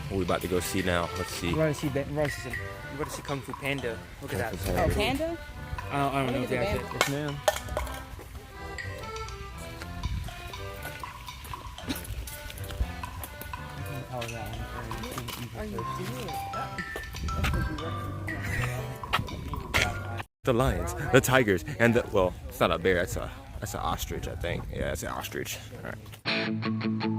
What we about to go see now? Let's see. We're going to see Kung Fu Panda. Look at that. Oh, panda? I don't know if that's it. Yes, ma'am. Are you doing? The lions, the tigers, and the, well, it's not a bear, that's an ostrich, I think. Yeah, it's an ostrich. All right.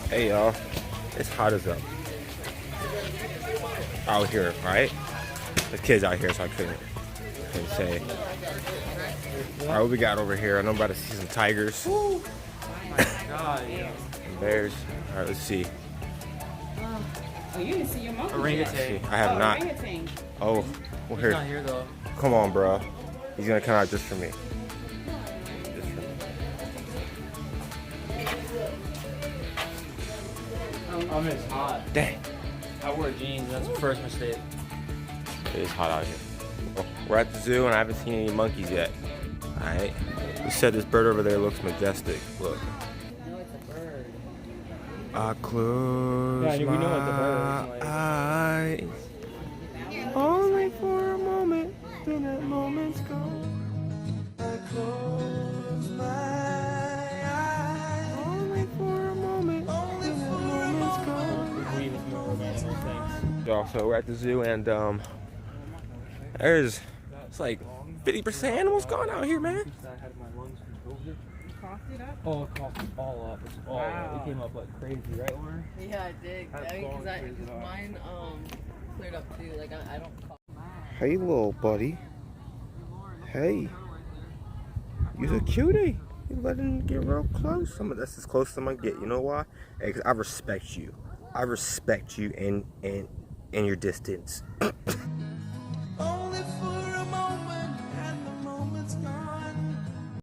Hey y'all, it's hot as up out here, right? The kids out here, so I couldn't say. All right, what we got over here? I know I'm about to see some tigers. Oh my god, yeah. And bears. All right, let's see. Oh, you didn't see your monkey Orangutan. I have not. Orangutan. Oh, well, He's here. not here though. Come on, bro. He's gonna come out just for me. Just for me. It's hot. Dang. I wore jeans. That's the first mistake. It is hot out here. Well, we're at the zoo and I haven't seen any monkeys yet. Alright. We said this bird over there looks majestic. Look. No, it's a bird. I close Yeah, we know what the bird my is like. eyes. Only for a moment, then that moment's gone. I close my eyes. Only for a moment, then that moment's gone. We was more of animal things. Y'all, so we're at the zoo and it's like 50% animals gone out here, man. I had my lungs from COVID. You coughed it up? Oh, it coughed all up. It's all Wow. It came up like crazy, right, Lauren? Yeah, I did. That's Because long. mine cleared up too. Like I don't cough. Hey, little buddy. Hey. You're a cutie. You let him get real close. That's as close as I'm gonna get. You know why? Hey, 'cause I respect you. I respect you and your distance.